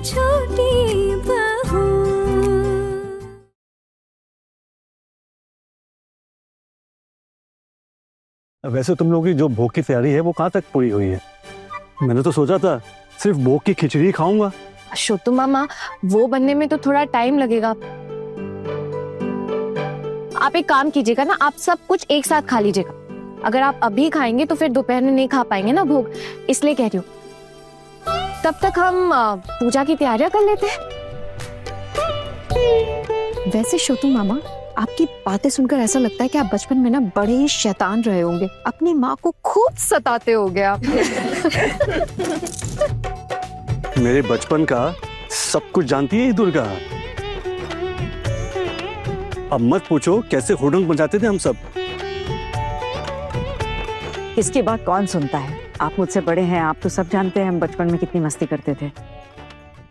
छोटी बहू। वैसे तुम लोगों की जो भोग की तैयारी है वो कहाँ तक पूरी हुई है? मैंने तो सोचा था सिर्फ भोग की खिचड़ी खाऊंगा। छोटू मामा, वो बनने में तो थोड़ा टाइम लगेगा। आप एक काम कीजिएगा ना, आप सब कुछ एक साथ खा लीजिएगा। अगर आप अभी खाएंगे तो फिर दोपहर में नहीं खा पाएंगे ना भोग, इसलिए कह रही हूँ। तब तक हम पूजा की तैयारियां कर लेते हैं। वैसे छोटू मामा, आपकी बातें सुनकर ऐसा लगता है कि आप बचपन में ना बड़े ही शैतान रहे होंगे। अपनी माँ को खूब सताते होंगे आप। मेरे बचपन का सब कुछ जानती है ये दुर्गा। अब मत पूछो कैसे हुड़ंग बजाते थे हम सब। इसकी बात कौन सुनता है? आप मुझसे बड़े हैं, आप तो सब जानते हैं हम बचपन में कितनी मस्ती करते थे।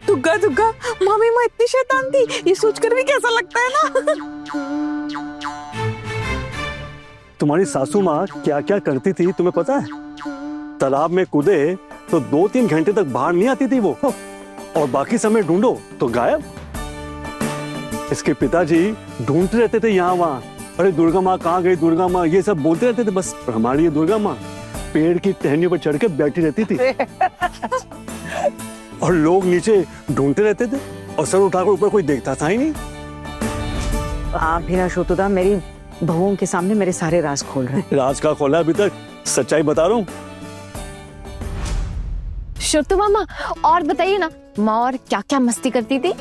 दुग्गा दुग्गा, मामी माँ इतनी शैतान थी, ये सोचकर भी कैसा लगता है ना। तुम्हारी सासू माँ क्या क्या करती थी तुम्हें पता है? तालाब में कूदे तो 2-3 घंटे तक बाहर नहीं आती थी वो, और बाकी समय ढूंढो तो गायब। इसके पिताजी ढूंढते रहते थे यहाँ वहाँ, अरे दुर्गा माँ कहाँ गई, दुर्गा माँ, ये सब बोलते रहते थे बस। और हमारी ये दुर्गा माँ पेड़ की टहनियों पर चढ़ के बैठी रहती थी और लोग नीचे ढूंढते रहते थे और सर उठाकर ऊपर कोई देखता था ही नहीं। आप भी ना छोटूदा, मेरी बहुओं के सामने मेरे सारे राज खोल रहे हैं। राज का खोला अभी तक, सच्चाई बता रहा हूँ। छोटू मामा, और बताइए ना, माँ और क्या क्या मस्ती करती थी?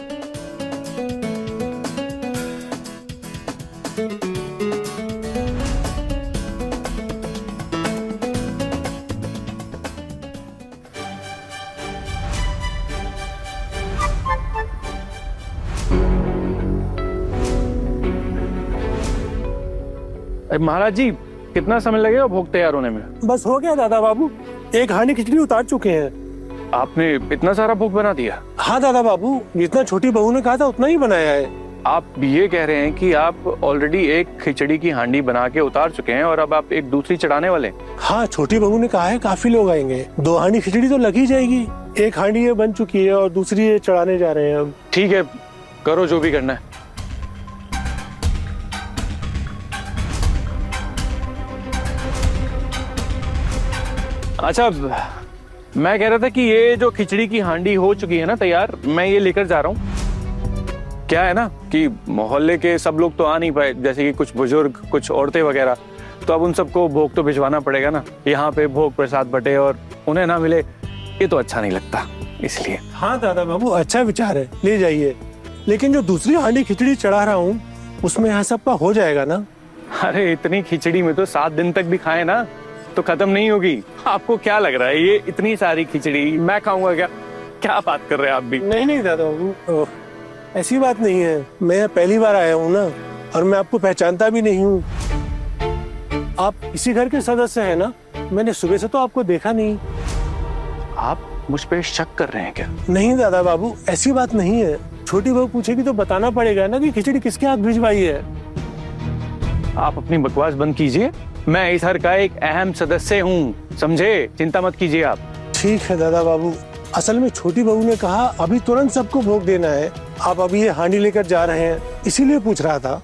महाराज जी, कितना समय लगेगा भोग तैयार होने में? बस हो गया दादा बाबू, एक हांडी खिचड़ी उतार चुके हैं। आपने इतना सारा भोग बना दिया? हाँ दादा बाबू, जितना छोटी बहू ने कहा था उतना ही बनाया है। आप ये कह रहे हैं कि आप ऑलरेडी एक खिचड़ी की हांडी बना के उतार चुके हैं और अब आप एक दूसरी चढ़ाने वाले हैं? हाँ, छोटी बहू ने कहा है काफी लोग आएंगे, 2 हांडी खिचड़ी तो लग ही जाएगी। एक हांडी ये बन चुकी है और दूसरी ये चढ़ाने जा रहे हैं अब। ठीक है, करो जो भी करना है। अच्छा, मैं कह रहा था कि ये जो खिचड़ी की हांडी हो चुकी है ना तैयार, मैं ये लेकर जा रहा हूँ। क्या है ना कि मोहल्ले के सब लोग तो आ नहीं पाए, जैसे कि कुछ बुजुर्ग, कुछ औरतें वगैरह, तो अब उन सबको भोग तो भिजवाना पड़ेगा ना। यहाँ पे भोग प्रसाद बटे और उन्हें ना मिले, ये तो अच्छा नहीं लगता, इसलिए। हाँ दादा बाबू, अच्छा विचार है, ले जाइए। लेकिन जो दूसरी हांडी खिचड़ी चढ़ा रहा हूँ उसमें यहाँ सबका हो जाएगा ना? अरे इतनी खिचड़ी में तो 7 दिन तक भी खाए ना तो खत्म नहीं होगी। आपको क्या लग रहा है ये इतनी सारी खिचड़ी मैं खाऊंगा क्या? क्या बात कर रहे हैं आप भी? नहीं नहीं दादा बाबू, ऐसी बात नहीं है। मैं पहली बार आया हूँ ना, और मैं आपको पहचानता भी नहीं हूँ। आप इसी घर के सदस्य हैं ना? मैंने सुबह से तो आपको देखा नहीं। आप मुझ पे शक कर रहे हैं क्या? नहीं दादा बाबू, ऐसी बात नहीं है। छोटी बहू पूछेगी तो बताना पड़ेगा ना कि खिचड़ी किसके हाथ भिजवाई है। आप अपनी बकवास बंद कीजिए, मैं इस घर का एक अहम सदस्य हूँ, समझे? चिंता मत कीजिए आप। ठीक है दादा बाबू, असल में छोटी बहू ने कहा अभी तुरंत सबको भोग देना है, आप अभी ये हांडी लेकर जा रहे हैं, इसीलिए पूछ रहा था।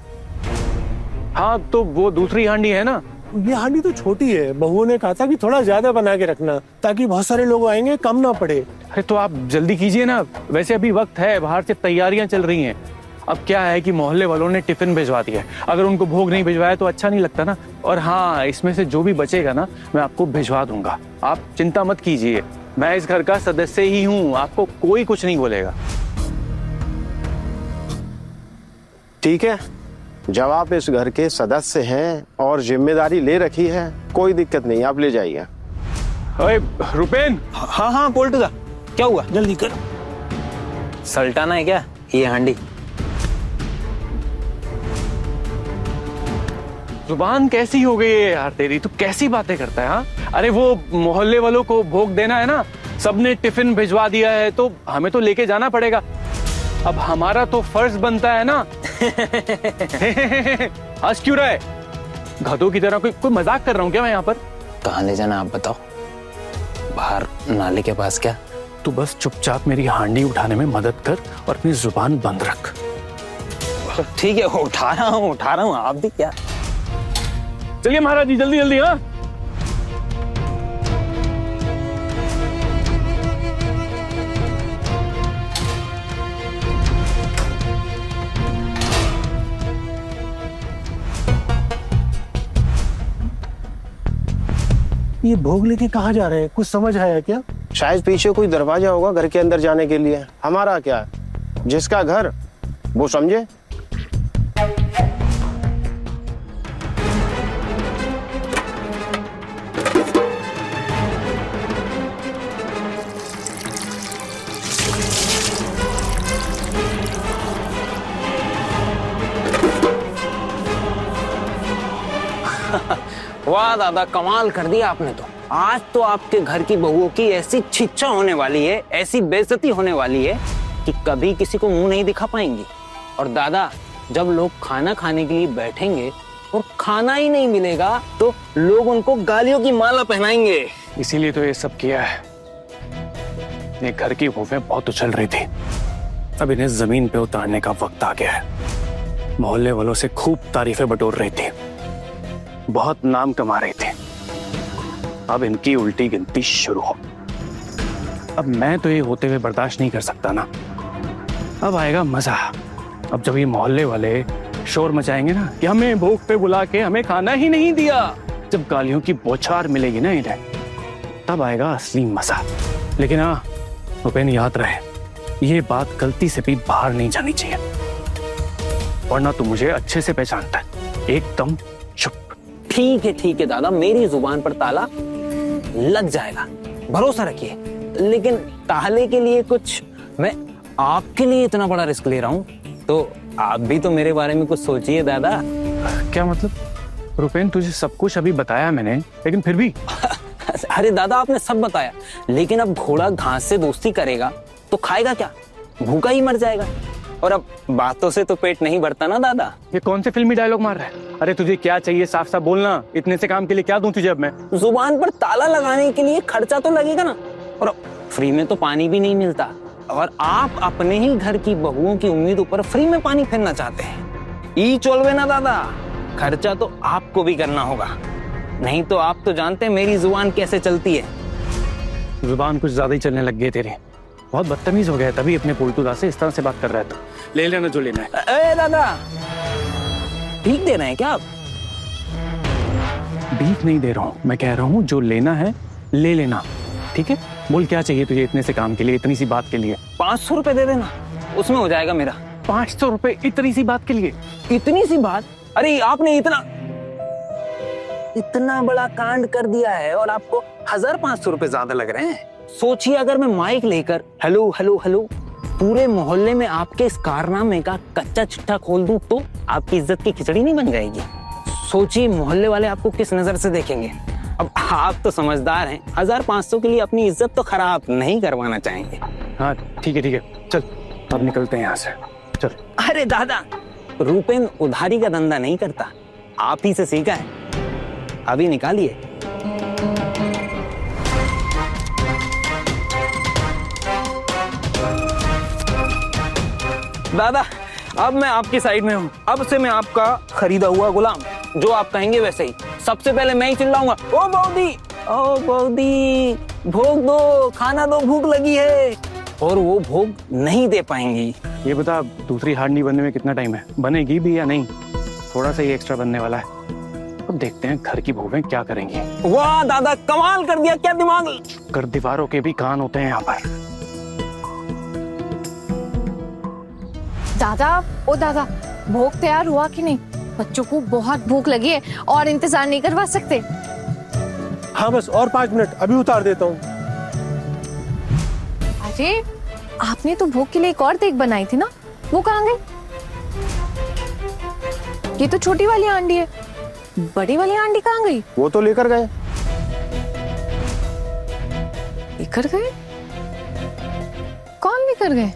हाँ, तो वो दूसरी हांडी है ना? ये हांडी तो छोटी है, बहुओं ने कहा था कि थोड़ा ज्यादा बना के रखना ताकि बहुत सारे लोग आएंगे, कम ना पड़े। अरे तो आप जल्दी कीजिए ना, वैसे अभी वक्त है, बाहर से तैयारियां चल रही हैं। अब क्या है कि मोहल्ले वालों ने टिफिन भिजवा दिया है, अगर उनको भोग नहीं भिजवाया तो अच्छा नहीं लगता ना। और हाँ, इसमें से जो भी बचेगा ना मैं आपको भिजवा दूंगा, आप चिंता मत कीजिए। मैं इस घर का सदस्य ही हूँ, आपको कोई कुछ नहीं बोलेगा। ठीक है, जब आप इस घर के सदस्य हैं और जिम्मेदारी ले रखी है, कोई दिक्कत नहीं, आप ले जाइए। अरे रुपेन। हाँ हाँ पोल्टू दा, क्या हुआ? जल्दी कर। सल्टाना है क्या ये हांडी? जुबान कैसी हो गई है यार तेरी, तू कैसी बातें करता है? हाँ, अरे वो मोहल्ले वालों को भोग देना है ना, सबने टिफिन भिजवा दिया है तो हमें तो लेके जाना पड़ेगा। अब हमारा तो फर्ज बनता है ना। हंस क्यों रहा है? गधों की तरह कोई मजाक कर रहा हूँ क्या मैं यहाँ पर? कहाँ ले जाना आप बताओ? बाहर नाले के पास क्या? तू बस चुपचाप मेरी हांडी उठाने में मदद कर और अपनी जुबान बंद रख। ठीक है, उठा रहा हूँ, आप भी क्या। चलिए महाराज जी, जल्दी जल्दी। हाँ, ये भोग लेके कहाँ जा रहे हैं, कुछ समझ आया क्या? शायद पीछे कोई दरवाजा होगा घर के अंदर जाने के लिए। हमारा क्या, जिसका घर वो समझे। वाह दादा, कमाल कर दिया आपने तो। आज तो आपके घर की बहुओं की ऐसी छिच्चा होने वाली है, ऐसी बेइज्जती होने वाली है कि कभी किसी को मुंह नहीं दिखा पाएंगी। और दादा, जब लोग खाना खाने के लिए बैठेंगे और खाना ही नहीं मिलेगा तो लोग उनको गालियों की माला पहनाएंगे। इसीलिए तो ये सब किया है। ये घर की बहुएं बहुत उछल रही थी, अब इन्हें जमीन पे उतारने का वक्त आ गया है। मोहल्ले वालों से खूब तारीफें बटोर रही थी, बहुत नाम कमा रही थी। अब इनकी उल्टी गिनती शुरू हो। अब मैं तो ये होते हुए बर्दाश्त नहीं कर सकता ना। अब आएगा मजा। अब जब ये मोहल्ले वाले शोर मचाएंगे ना कि हमें भूख पे बुला के हमें खाना ही नहीं दिया, जब गालियों की बौछार मिलेगी ना इन्हें, तब आएगा असली मजा। लेकिन हाँ भूपेन, याद रहे, ये बात गलती से भी बाहर नहीं जानी चाहिए, वरना तू मुझे अच्छे से पहचानता है। एकदम चुप। ठीक है दादा, मेरी जुबान पर ताला लग जाएगा, भरोसा रखिए। लेकिन ताले के लिए कुछ, मैं आपके लिए इतना बड़ा रिस्क ले रहा हूँ, तो आप भी तो मेरे बारे में कुछ सोचिए दादा। क्या मतलब? रुपेन, तुझे सब कुछ अभी बताया मैंने, लेकिन फिर भी। अरे दादा, आपने सब बताया, लेकिन अब घोड़ा घास से दोस्ती करेगा तो खाएगा क्या? भूखा ही मर जाएगा। और अब बातों से तो पेट नहीं भरता ना दादा। ये कौन से फिल्मी डायलॉग मार रहा है? अरे तुझे क्या चाहिए, साफ साफ बोलना। इतने से काम के लिए क्या दूं तुझे अब मैं? जुबान पर ताला लगाने के लिए खर्चा तो लगेगा ना, और फ्री में तो पानी भी नहीं मिलता। और आप अपने ही घर की बहुओं की उम्मीद पर फ्री में पानी फेरना चाहते हैं। ई चोलवे ना दादा, खर्चा तो आपको भी करना होगा, नहीं तो आप तो जानते हैं मेरी जुबान कैसे चलती है। जुबान कुछ ज्यादा ही चलने लग गई तेरी, बहुत बदतमीज हो गया। तभी अपने पोल्टूदा से इस तरह से बात कर रहा है। तो ले लेना जो लेना है। दादा, भीख दे रहे हैं क्या आप? भीख नहीं दे रहा हूँ, मैं कह रहा हूँ जो लेना है ले लेना, ठीक है? बोल क्या चाहिए तुझे इतने से काम के लिए, इतनी सी बात के लिए? 500 रुपए दे देना, उसमें हो जाएगा मेरा। 500 रुपए इतनी सी बात के लिए? इतनी सी बात? अरे आपने इतना बड़ा कांड कर दिया है और आपको 1500 रुपए ज्यादा लग रहे हैं। सोचिए, अगर मैं माइक लेकर हेलो हेलो हेलो पूरे मोहल्ले में आपके इस कारनामे का कच्चा चिट्ठा खोल दूं तो आपकी इज्जत की खिचड़ी नहीं बन जाएगी? सोचिए मोहल्ले वाले आपको किस नजर से देखेंगे। अब आप तो समझदार हैं, 1500 के लिए अपनी इज्जत तो खराब नहीं करवाना चाहेंगे। हाँ ठीक है, चल अब निकलते हैं यहाँ से, चल। अरे दादा, रुपेन उधारी का धंधा नहीं करता, आप ही से सीखा है। अभी निकालिए। दादा, अब मैं आपकी साइड में हूँ। अब से मैं आपका खरीदा हुआ गुलाम, जो आप कहेंगे वैसे ही। सबसे पहले मैं ही चिल्लाऊंगा, ओ बौदी, भोग दो, खाना दो, भूख लगी है। और वो भोग नहीं दे पाएंगी। ये बता, दूसरी हांडी बनने में कितना टाइम है? बनेगी भी या नहीं? थोड़ा सा ही एक्स्ट्रा बनने वाला है। अब देखते हैं घर की बहुएं क्या करेंगी। वाह दादा, कमाल कर दिया, क्या दिमाग। कर दीवारों के भी कान होते हैं यहाँ पर। दादा, भोग तैयार हुआ कि नहीं? बच्चों को बहुत भूख लगी है और इंतजार नहीं करवा सकते। हाँ बस और 5 मिनट, अभी उतार देता हूँ। अरे आपने तो भोग के लिए एक और देग बनाई थी ना, वो कहाँ गई? ये तो छोटी वाली हांडी है, बड़ी वाली हांडी कहाँ गई? वो तो लेकर गए। लेकर गए? कौन लेकर गए?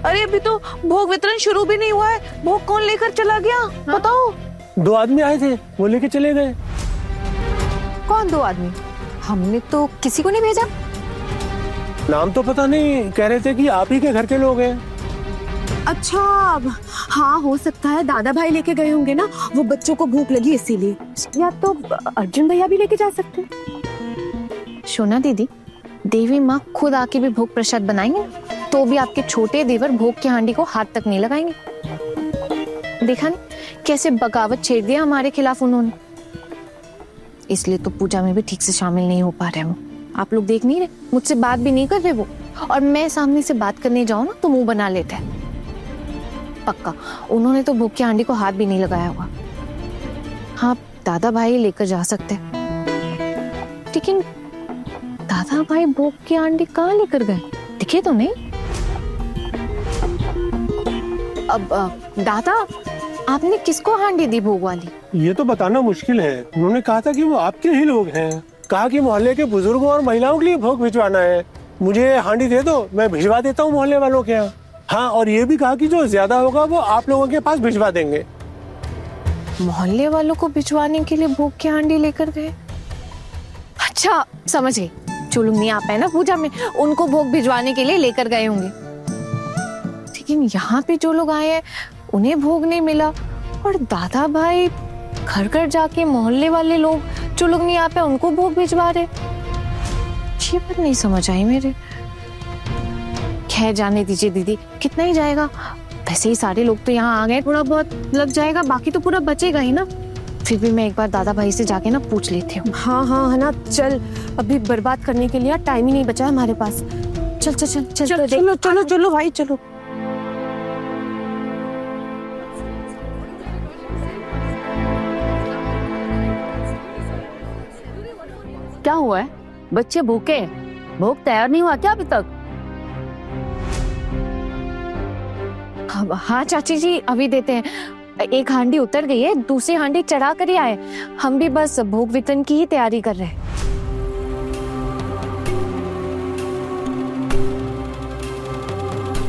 अरे अभी तो भोग वितरण शुरू भी नहीं हुआ है, भोग कौन लेकर चला गया? हाँ? बताओ। 2 आदमी आए थे, वो लेके चले गए। कौन 2 आदमी? हमने तो किसी को नहीं भेजा। नाम तो पता नहीं, कह रहे थे कि आप ही के घर के लोग हैं। अच्छा, हाँ हो सकता है दादा भाई लेके गए होंगे ना, वो बच्चों को भूख लगी इसीलिए। या तो अर्जुन भैया भी लेके जा सकते हैं। शोना दीदी, देवी माँ खुद आके भी भोग प्रसाद बनाएंगे तो भी आपके छोटे देवर भोग की हांडी को हाथ तक नहीं लगाएंगे। देखा नहीं कैसे बगावत छेड़ दिया हमारे खिलाफ उन्होंने। इसलिए तो पूजा में भी ठीक से शामिल नहीं हो पा रहे वो। आप लोग देख नहीं रहे, मुझसे बात भी नहीं कर रहे वो, और मैं सामने से बात करने जाऊं ना तो मुंह बना लेते हैं। पक्का उन्होंने तो भोग की हांडी को हाथ भी नहीं लगाया होगा। हाँ, दादा भाई लेकर जा सकते हैं, लेकिन दादा भाई भोग की हांडी कहाँ लेकर गए? दिखे तो नहीं। अब दादा, आपने किसको हांडी दी भोग वाली? ये तो बताना मुश्किल है। उन्होंने कहा था कि वो आपके ही लोग हैं। कहा कि मोहल्ले के बुजुर्गों और महिलाओं के लिए भोग भिजवाना है। मुझे हांडी दे दो, मैं भिजवा देता हूँ मोहल्ले वालों के यहाँ। हाँ, और ये भी कहा कि जो ज्यादा होगा वो आप लोगों के पास भिजवा देंगे। मोहल्ले वालों को भिजवाने के लिए भोग की हांडी लेकर गए? अच्छा, समझ गई। जो लोग नहीं आ पाए ना पूजा में, उनको भोग भिजवाने के लिए लेकर गए होंगे। लेकिन यहाँ पे जो लोग आए हैं उन्हें भोग नहीं मिला, और दादा भाई घर घर जाके मोहल्ले वाले लोग जो लोग नहीं आ पाए उनको भोग भिजवा रहे। ये बात नहीं समझ आई मेरे। खैर जाने दीजिए दीदी, कितना ही जाएगा, वैसे ही सारे लोग तो यहाँ आ गए, थोड़ा बहुत लग जाएगा, बाकी तो पूरा बचेगा ही ना। फिर भी मैं एक बार दादा भाई से जाके ना पूछ लेती हूँ। हाँ हाँ है ना, चल अभी बर्बाद करने के लिए टाइम ही नहीं बचा हमारे पास। चल चल चल चल चलो चलो चलो चलो भाई चलो। क्या हुआ है? बच्चे भूखे हैं? भोग तैयार नहीं हुआ क्या अभी तक? हाँ चाची जी, अभी देते हैं। एक हांडी उतर गई है, दूसरी हांडी चढ़ा कर ही आए। हम भी बस भोग वितरण की ही तैयारी कर रहे हैं।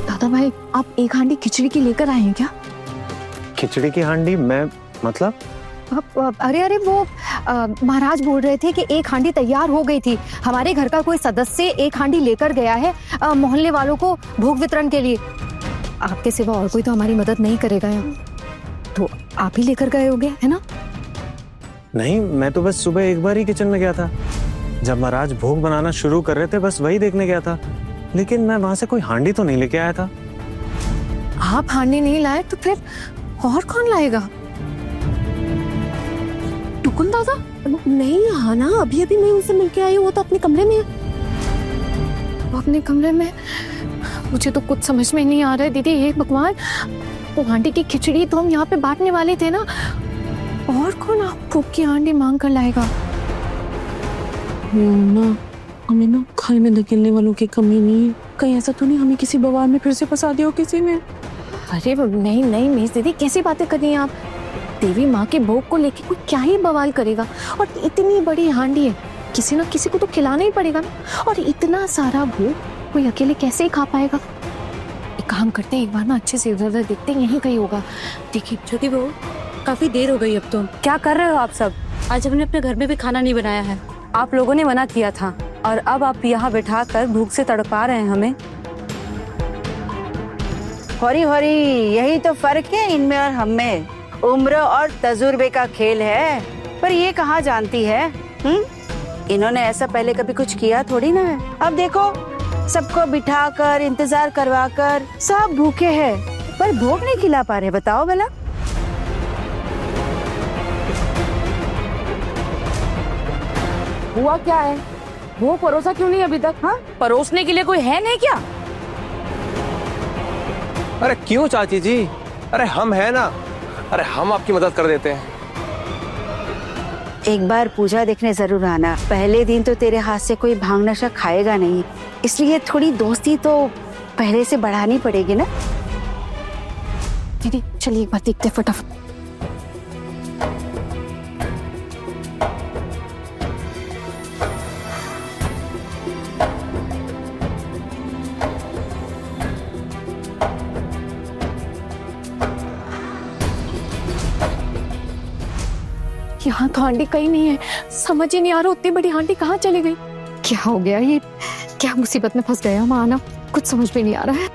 दादा भाई, आप एक हांडी खिचड़ी की लेकर आए हैं क्या? खिचड़ी की हांडी? मैं मतलब? अरे अरे वो महाराज बोल रहे थे कि एक हांडी तैयार हो गई थी। हमारे घर का कोई सदस्य एक हांडी लेकर गया है मोहल्ले वालों को भोग वितरण के लिए। आपके सिवा और कोई तो हमारी मदद नहीं करेगा यहाँ, तो आप ही लेकर गए होंगे, है ना? नहीं, मैं तो बस सुबह एक बार ही किचन में गया था, जब महाराज भोग बनाना शुरू कर रहे थे, बस वही देखने गया था। लेकिन मैं वहां से कोई हांडी तो नहीं लेके आया था। आप हांडी नहीं लाए तो फिर और कौन लाएगा? टुकुन दादा? नहीं हाँ ना, अभी अभी मैं उनसे मिलके आई हूँ, वो तो अपने कमरे में है। वो अपने कमरे में? मुझे तो कुछ समझ में नहीं आ रहा है दीदी। हे भगवान, वो हांडी की खिचड़ी तो हम यहाँ पे बांटने वाले थे ना, और कौन आप भोग की हांडी मांग कर लाएगा? ना हमें ना खाने में धकेलने वालों की कमी नहीं है। कहीं ऐसा तो नहीं हमें किसी बवाल में फिर से फंसा दिया हो किसी ने? अरे नहीं नहीं मिस दीदी, कैसी बातें कर रही हैं आप? देवी माँ के भोग को लेके कोई क्या ही बवाल करेगा, और इतनी बड़ी हांडी है, किसी ना किसी को तो खिलाना ही पड़ेगा ना। और इतना सारा भोग कोई अकेले कैसे ही खा पाएगा? एक काम करते हैं, एक बार ना अच्छे से इधर उधर देखते हैं, यहीं कहीं होगा। देखिए छोटी बहू, काफी देर हो गई अब तो। क्या कर रहे हो आप सब? आज हमने अपने घर में भी खाना नहीं बनाया है। आप लोगों ने मना किया था और अब आप यहाँ बैठा कर भूख से तड़पा रहे हैं हमें। हरी हरी, यही तो फर्क है इनमें और हम में। उम्र और तजुर्बे का खेल है। पर ये कहाँ जानती है, इन्होंने ऐसा पहले कभी कुछ किया थोड़ी ना है। अब देखो, सबको बिठाकर इंतजार करवाकर सब भूखे हैं, पर भोग नहीं खिला पा रहे। बताओ भला। हुआ क्या है? वो परोसा क्यों नहीं अभी तक? हाँ, परोसने के लिए कोई है नहीं क्या? अरे क्यों चाची जी, अरे हम है ना, अरे हम आपकी मदद कर देते हैं। एक बार पूजा देखने जरूर आना। पहले दिन तो तेरे हाथ से कोई भांग नशा खाएगा नहीं, इसलिए थोड़ी दोस्ती तो पहले से बढ़ानी पड़ेगी ना। दीदी चलिए एक बार देखते हैं फटाफट। यहाँ तो हांडी कहीं नहीं है, समझ ही नहीं आ रहा उतनी बड़ी हांडी कहाँ चली गई। क्या हो गया ये? क्या मुसीबत में फंस गया माँ ना, कुछ समझ में नहीं आ रहा है।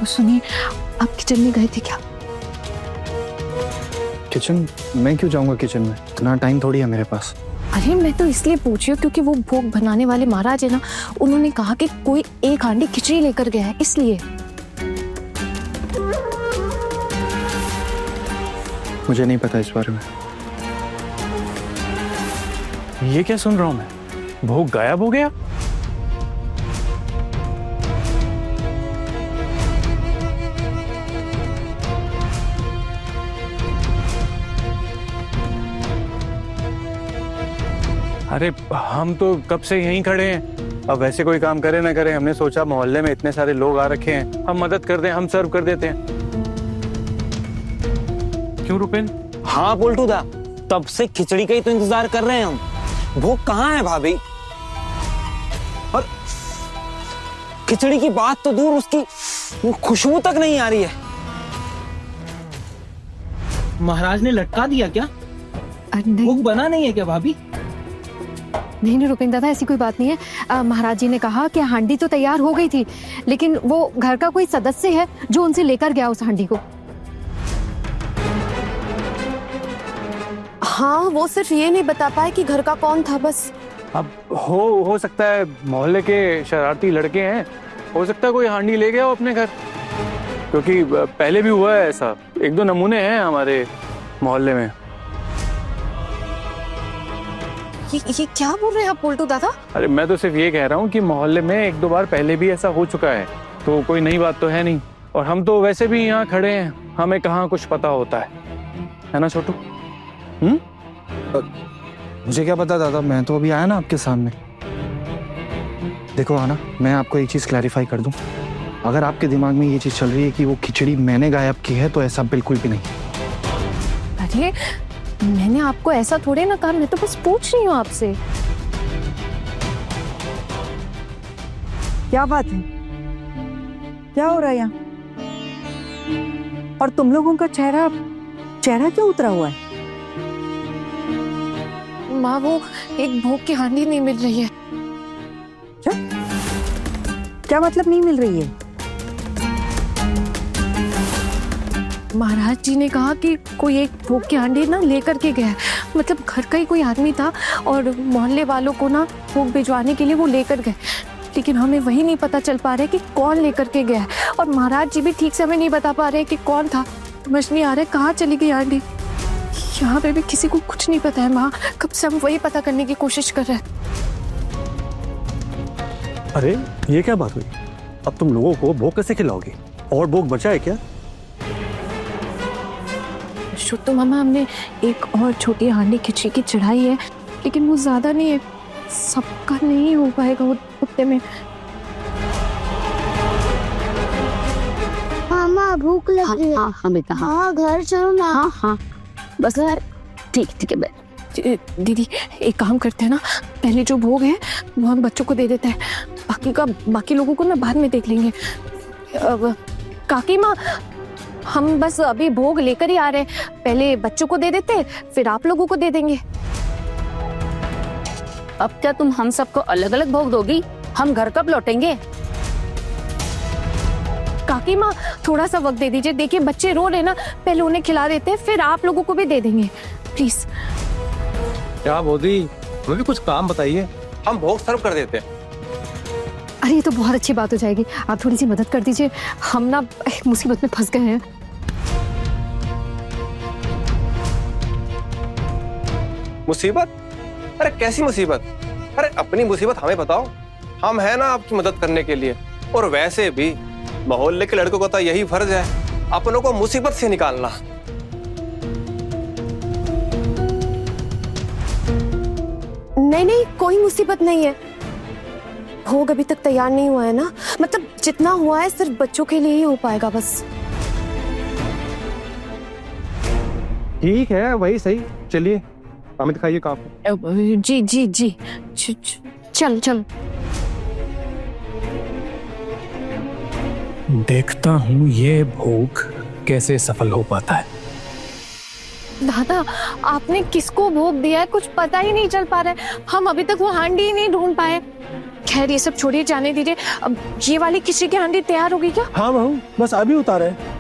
सुनिए, आप किचन में गए थे क्या? किचन? मैं क्यों जाऊंगा किचन में, इतना टाइम थोड़ी है मेरे पास। अरे मैं तो इसलिए पूछ रही हूँ क्योंकि वो भोग बनाने वाले महाराज है ना, उन्होंने कहा कि कोई एक हांडी खिचड़ी लेकर गया है, इसलिए। मुझे नहीं पता इस बारे में। ये क्या सुन रहा हूं मैं, भोग गायब हो गया? अरे हम तो कब से यहीं खड़े हैं। अब वैसे कोई काम करे ना करे, हमने सोचा मोहल्ले में इतने सारे लोग आ रखे हैं, हम मदद कर दें, हम सर्व कर देते हैं। क्यों रुपेन? हाँ पोल्टू दा, तब से खिचड़ी का ही तो इंतजार कर रहे हैं हम। भोग कहाँ है भाभी? और खिचड़ी की बात तो दूर, उसकी वो खुशबू तक नहीं आ रही है। महाराज ने लटका दिया क्या? भोग बना नहीं है क्या भाभी? नहीं रुपेन दादा, ऐसी कोई बात नहीं है। महाराज जी ने कहा कि हांडी तो तैयार हो गई थी, लेकिन वो घर का कोई सदस्य है जो उनसे लेकर गया उस हांडी को। हाँ, वो सिर्फ ये नहीं बता पाए कि घर का कौन था, बस। अब हो सकता है मोहल्ले के शरारती लड़के हैं, हो सकता है कोई हांडी ले गया हो अपने घर, क्योंकि पहले भी हुआ है ऐसा। एक दो नमूने हैं हमारे मोहल्ले में। ये क्या बोल रहे हैं आप पोल्टू दादा? अरे मैं तो सिर्फ ये कह रहा हूँ कि मोहल्ले में एक दो बार पहले भी ऐसा हो चुका है, तो कोई नई बात तो है नहीं। और हम तो वैसे भी यहाँ खड़े हैं, हमें कहाँ कुछ पता होता है ना छोटू? मुझे क्या पता दादा, मैं तो अभी आया ना आपके सामने। देखो आना, मैं आपको एक चीज क्लैरिफाई कर दूं, अगर आपके दिमाग में ये चीज चल रही है कि वो खिचड़ी मैंने गायब की है, तो ऐसा बिल्कुल भी नहीं। अरे मैंने आपको ऐसा थोड़े ना कहा, मैं तो बस पूछ रही हूँ आपसे। क्या बात है, क्या हो रहा है यहाँ? और तुम लोगों का चेहरा क्यों उतरा हुआ है? माँ, वो एक भोग की हांडी नहीं मिल रही है। क्या मतलब नहीं मिल रही है? महाराज जी ने कहा कि कोई एक भोग की हांडी ना लेकर के गया है, मतलब घर का ही कोई आदमी था और मोहल्ले वालों को ना भोग भिजवाने के लिए वो लेकर गए, लेकिन हमें वही नहीं पता चल पा रहा है कि कौन लेकर के गया है। और महाराज जी भी ठीक से हमें नहीं बता पा रहे कि कौन था। समझ नहीं आ रहा है कहाँ चली गई हांडी। यहाँ पे भी किसी को कुछ नहीं पता है माँ, कब से हम वही पता करने की कोशिश कर रहे हैं। अरे ये क्या बात हुई? अब तुम लोगों को भोग कैसे खिलाओगे? और भोग बचा है क्या? शुद्ध मामा, हमने एक और छोटी हांडी खिचड़ी की चढ़ाई है, लेकिन वो ज्यादा नहीं है, सबका नहीं हो पाएगा वो हफ्ते में। मामा भूख लग रही है। हाँ बेटा, हाँ घर चलो ना। हाँ बस यार, ठीक है बैठ। दीदी एक काम करते हैं ना, पहले जो भोग है वो हम बच्चों को दे देते हैं, बाकी लोगों को ना बाद में देख लेंगे। काकी माँ, हम बस अभी भोग लेकर ही आ रहे हैं, पहले बच्चों को दे देते, फिर आप लोगों को दे देंगे। अब क्या तुम हम सबको अलग अलग भोग दोगी? हम घर कब लौटेंगे? काकी माँ, थोड़ा सा वक्त दे दीजिए, देखिए बच्चे रो रहे ना, पहले उन्हें खिला देते हैं, फिर आप लोगों को भी दे देंगे, प्लीज। क्या मोदी, हमें भी कुछ काम बताइए, हम भोग सर्व कर देते हैं। अरे ये तो बहुत अच्छी बात हो जाएगी, आप थोड़ी सी मदद कर दीजिए, हम ना मुसीबत में फंस गए हैं। मुसीबत? अरे कैसी मुसीबत? अरे अपनी मुसीबत हमें बताओ, हम हैं ना आपकी मदद करने के लिए। और वैसे भी मोहल्ले के लड़कों का तो यही फर्ज है अपनों को मुसीबत से निकालना। नहीं, कोई मुसीबत नहीं है। भोग अभी तक तैयार नहीं हुआ है ना, मतलब जितना हुआ है सिर्फ बच्चों के लिए ही हो पाएगा बस। ठीक है, वही सही। चलिए हमें दिखाइए कहाँ पे। जी चल। देखता हूँ ये भोग कैसे सफल हो पाता है। दादा, आपने किसको भोग दिया है कुछ पता ही नहीं चल पा रहा है। हम अभी तक वो हांडी ही नहीं ढूंढ पाए। खैर ये सब छोड़िए, जाने दीजिए। अब ये वाली खिचड़ी की हांडी तैयार हो गई क्या? हाँ बहू, बस अभी उतारा है।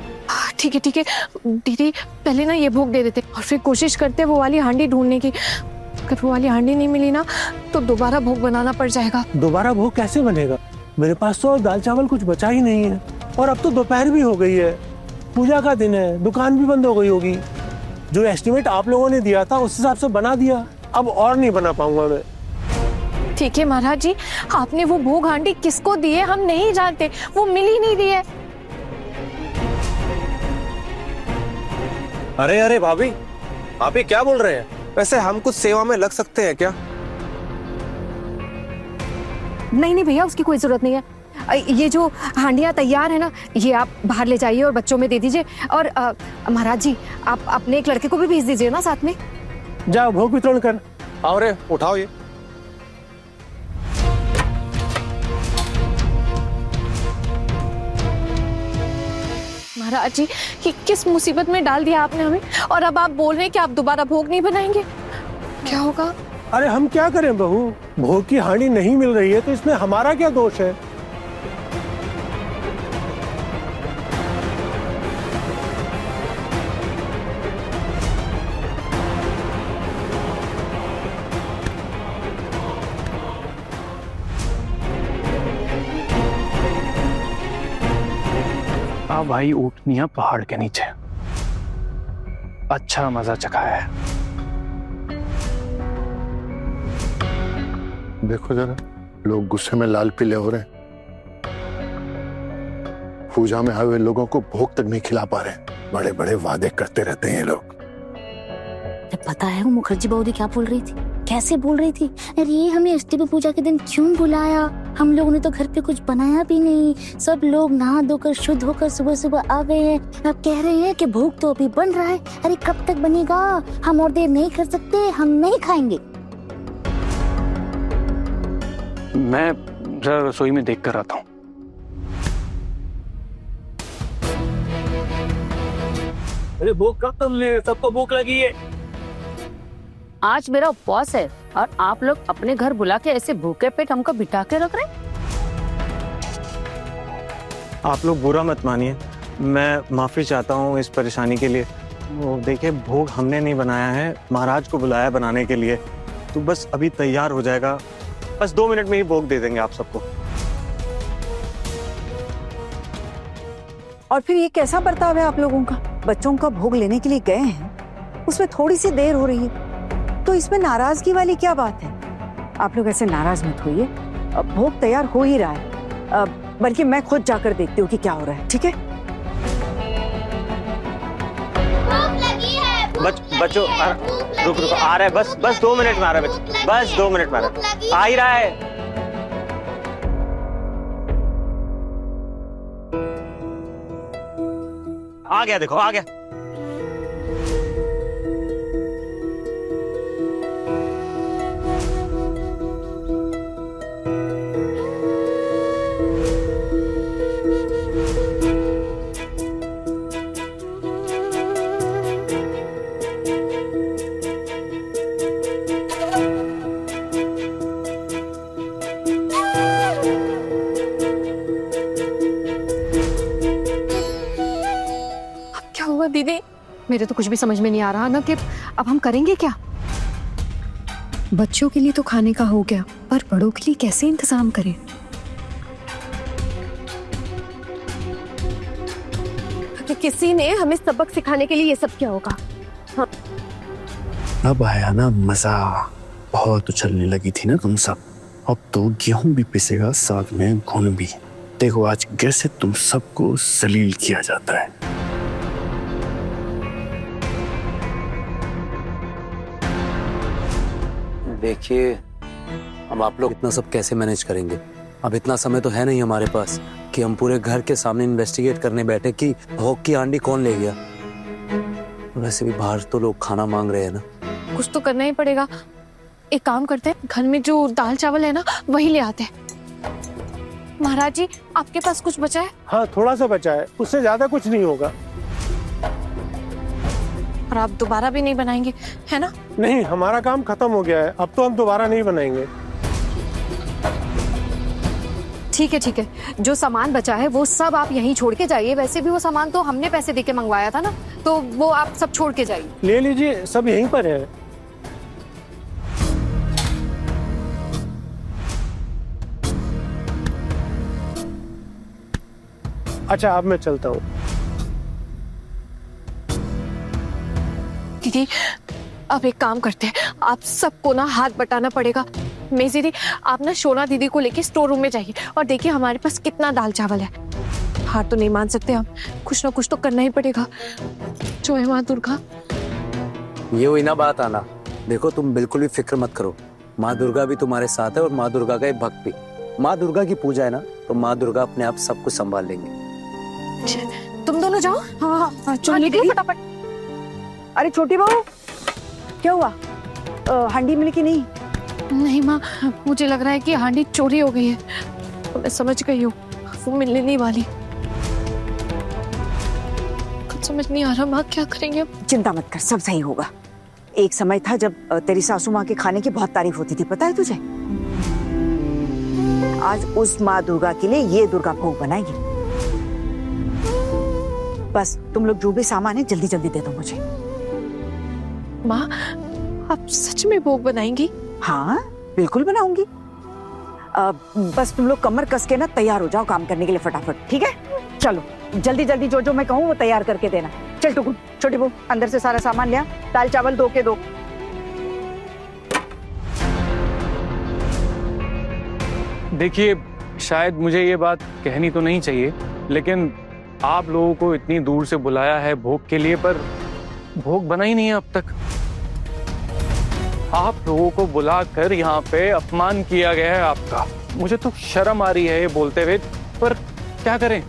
ठीक है ठीक है दीदी, पहले ना ये भोग दे देते और फिर कोशिश करते वो वाली हांडी ढूंढने की। अगर वो वाली हांडी नहीं मिली ना तो दोबारा भोग बनाना पड़ जाएगा। दोबारा भोग कैसे बनेगा? मेरे पास तो दाल चावल कुछ बचा ही नहीं है, और अब तो दोपहर भी हो गई है, पूजा का दिन है, दुकान भी बंद हो गई होगी। जो एस्टिमेट आप लोगों ने दिया था उस हिसाब से बना दिया, अब और नहीं बना पाऊंगा मैं। ठीक है महाराज जी, आपने वो भोग हांडी किसको दी है हम नहीं जानते, वो मिल ही नहीं रही है। अरे अरे भाभी, आप ये क्या बोल रहे हैं? वैसे हम कुछ सेवा में लग सकते हैं क्या? नहीं नहीं भैया, उसकी कोई जरूरत नहीं है। ये जो हांडियां तैयार है ना, ये आप बाहर ले जाइए और बच्चों में दे दीजिए। और महाराज जी, आप अपने एक लड़के को भी भेज दीजिए ना साथ में। जाओ भोग वितरण कर। आओ रे, उठाओ ये। महाराज जी, ये किस मुसीबत में डाल दिया आपने हमें, और अब आप बोल रहे हैं कि आप दोबारा भोग नहीं बनाएंगे। क्या होगा? अरे हम क्या करें बहू, भोग की हांडी नहीं मिल रही है तो इसमें हमारा क्या दोष है? भाई ऊँटनियां पहाड़ के नीचे, अच्छा मजा चखाया है। देखो जरा, लोग गुस्से में लाल पीले हो रहे हैं। पूजा में आए हुए लोगों को भोग तक नहीं खिला पा रहे। बड़े बड़े वादे करते रहते हैं ये लोग। पता है वो मुखर्जी बहू क्या बोल रही थी, कैसे बोल रही थी? अरे हमें अष्टमी पूजा के दिन क्यों बुलाया? हम लोगों ने तो घर पे कुछ बनाया भी नहीं। सब लोग नहा धोकर शुद्ध होकर सुबह सुबह आ गए हैं। अब कह रहे हैं कि भोग तो अभी बन रहा है। अरे कब तक बनेगा? हम और देर नहीं कर सकते, हम नहीं खाएंगे। मैं जरा रसोई में देख कर आता हूँ। अरे भूख कब तुमने, सबको भूख लगी है। आज मेरा उपवास है और आप लोग अपने घर बुला के ऐसे भूखे पेट हमको बिठा के रख रहे हैं। आप लोग बुरा मत मानिए, मैं माफी चाहता हूँ इस परेशानी के लिए। वो देखिए, भोग हमने नहीं बनाया है, महाराज को बुलाया बनाने के लिए, तो बस अभी तैयार हो जाएगा। बस 2 मिनट में ही भोग दे देंगे आप सबको। और फिर ये कैसा बर्ताव है आप लोगों का? बच्चों का भोग लेने के लिए गए हैं, उसमें थोड़ी सी देर हो रही है, तो इसमें नाराजगी वाली क्या बात है? आप लोग ऐसे नाराज मत होइए, भोग तैयार हो ही रहा है। बल्कि मैं खुद जाकर देखती हूँ कि क्या हो रहा है। ठीक है? बच्चों रुक रुक, आ रहा है, बस 2 मिनट में आ रहा है बच्चों, बस 2 मिनट में आ ही रहा है। आ गया, देखो आ गया। दीदी, मेरे तो कुछ भी समझ में नहीं आ रहा ना कि अब हम करेंगे क्या। बच्चों के लिए तो खाने का हो गया, पर बड़ों के लिए कैसे इंतजाम करें? कि किसी ने हमें सबक सिखाने के लिए ये सब क्या होगा। हाँ। अब आया ना मजा, बहुत उछलने लगी थी ना तुम सब। अब तो गेहूं भी पिसेगा, साथ में घुन भी। देखो आज कैसे तुम सबको जलील किया जाता है। देखिए, अब आप लोग इतना सब कैसे मैनेज करेंगे? अब इतना समय तो है नहीं हमारे पास कि हम पूरे घर के सामने इन्वेस्टिगेट करने बैठे कि भोग की हांडी कौन ले गया। वैसे भी बाहर तो लोग खाना मांग रहे हैं ना। कुछ तो करना ही पड़ेगा। एक काम करते हैं, घर में जो दाल चावल है ना वही ले आते हैं। महाराज जी, आपके पास कुछ बचा है? हाँ, थोड़ा सा बचा है, उससे ज्यादा कुछ नहीं होगा। और आप दोबारा भी नहीं बनाएंगे, है ना? नहीं, हमारा काम खत्म हो गया है, अब तो हम दोबारा नहीं बनाएंगे। ठीक है, जो सामान बचा है वो सब आप यहीं छोड़ के जाइए। वैसे भी वो सामान तो हमने पैसे देके मंगवाया था ना, तो वो आप सब छोड़ के जाइए। ले लीजिए, सब यहीं पर है। अच्छा, अब मैं चलता हूँ। दीदी, अब एक काम करते हैं, आप सबको ना हाथ बटाना पड़ेगा। मेजी दी, आप ना शोना दीदी को लेके स्टोर रूम में जाइए और देखिए हमारे पास कितना दाल चावल है। हार तो नहीं मान सकते हम, कुछ ना कुछ तो करना ही पड़ेगा। जो है माँ दुर्गा। ये हुई ना बात आना। देखो, तुम बिल्कुल भी फिक्र मत करो, माँ दुर्गा भी तुम्हारे साथ है और माँ दुर्गा का एक भक्त भी। माँ दुर्गा की पूजा है ना, तो माँ दुर्गा अपने आप सब कुछ संभाल लेंगे। तुम दोनों जाओ। हाँ, चलो निकलो फटाफट। अरे छोटी बहू, क्या हुआ? हांडी मिली कि नहीं? नहीं माँ, मुझे लग रहा है कि हांडी चोरी हो गई है। तो मैं समझ गई हूँ, वो मिलने नहीं वाली। कुछ समझ नहीं आ रहा माँ, क्या करेंगे अब? चिंता मत कर, सब सही होगा। एक समय था जब तेरी सासू माँ के खाने की बहुत तारीफ होती थी, पता है तुझे? आज उस माँ दुर्गा के लिए ये दुर्गा भोग बनाएगी। बस तुम लोग जो भी सामान है जल्दी जल्दी दे दो मुझे। माँ, आप सच में भोग बनाएंगी? हाँ, बिल्कुल बनाऊंगी। बस तुम लोग कमर कस के ना तैयार हो जाओ काम करने के लिए फटाफट, ठीक है? चलो जल्दी जल्दी जो मैं कहूँ वो तैयार करके देना। चल टुकुर, छोटी बहू अंदर से सारा सामान लिया, दाल चावल धो के दो। देखिए, शायद मुझे ये बात कहनी तो नहीं चाहिए, लेकिन आप लोगों को इतनी दूर से बुलाया है भोग के लिए, पर भोग बना ही नहीं है अब तक। आप लोगों को बुलाकर यहाँ पे अपमान किया गया है आपका। मुझे तो शर्म आ रही है ये बोलते हुए, पर क्या करें,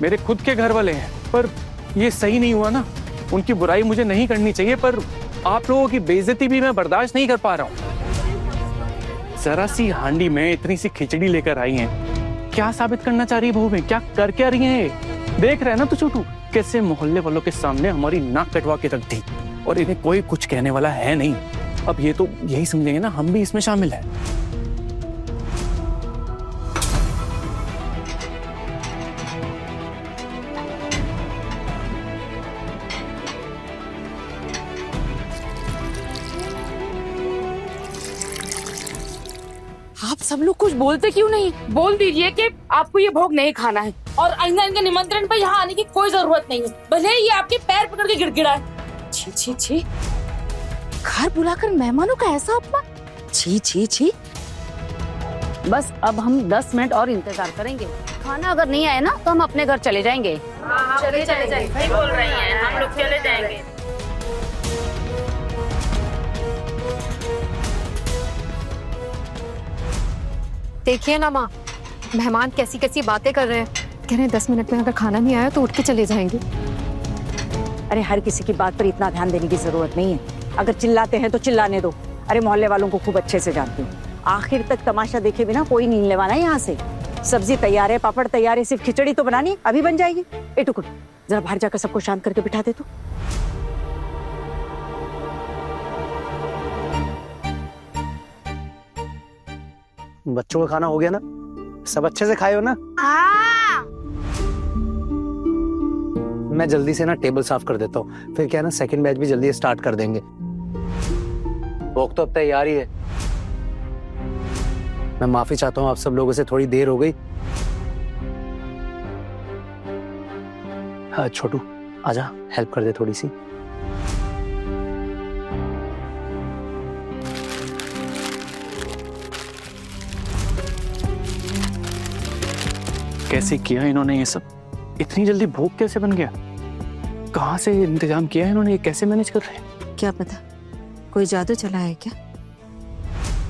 मेरे खुद के घर वाले हैं। पर ये सही नहीं हुआ ना, उनकी बुराई मुझे नहीं करनी चाहिए, पर आप लोगों की बेइज्जती भी मैं बर्दाश्त नहीं कर पा रहा हूँ। जरा सी हांडी में इतनी सी खिचड़ी लेकर आई हैं, क्या साबित करना चाह रही है बहू में? क्या कर क्या रही है? देख रहे हैं ना तो छोटू, कैसे मोहल्ले वालों के सामने हमारी नाक कटवा के रख दी, और इन्हें कोई कुछ कहने वाला है नहीं। अब ये तो यही समझेंगे ना हम भी इसमें शामिल हैं। आप सब लोग कुछ बोलते क्यों नहीं? बोल दीजिए कि आपको ये भोग नहीं खाना है और आइंदा इनके निमंत्रण पर यहाँ आने की कोई जरूरत नहीं है, भले ही ये आपके पैर पकड़ के गिड़गिड़ाए। छी छी छी, घर बुलाकर मेहमानों का ऐसा अपमान। छी छी छी। बस अब हम 10 मिनट और इंतजार करेंगे। खाना अगर नहीं आया ना तो हम अपने घर चले जाएंगे। चले जाएंगे, सही बोल रही हैं, हम लोग चले जाएंगे। देखिए ना माँ, मेहमान कैसी कैसी बातें कर रहे हैं। कह रहे हैं 10 मिनट में अगर खाना नहीं आया तो उठ के चले जाएंगे। अरे हर किसी की बात पर इतना ध्यान देने की जरूरत नहीं है। अगर चिल्लाते हैं तो चिल्लाने दो। अरे मोहल्ले वालों को खूब अच्छे से जानती हूँ, आखिर तक तमाशा देखे बिना कोई नहीं लेवाना है यहाँ से। सब्जी तैयार है, पापड़ तैयार है, सिर्फ खिचड़ी तो बनानी, अभी बन जाएगी। ए टुकुर, जरा बाहर जाकर सबको शांत करके बिठा दे तो। बच्चों का खाना हो गया ना? सब अच्छे से खाए हो ना? हाँ। मैं जल्दी से ना टेबल साफ कर देता हूँ, फिर क्या है ना सेकंड बैच भी जल्दी स्टार्ट कर देंगे। भोग तो अब तैयार ही है। मैं माफी चाहता हूँ आप सब लोगों से, थोड़ी देर हो गई। हाँ छोटू, आजा हेल्प कर दे थोड़ी सी। कैसे किया इन्होंने ये सब? इतनी जल्दी भोग कैसे बन गया? कहाँ से इंतजाम किया है इन्होंने? ये कैसे मैनेज कर रहे हैं? क्या पता कोई जादू चला है क्या?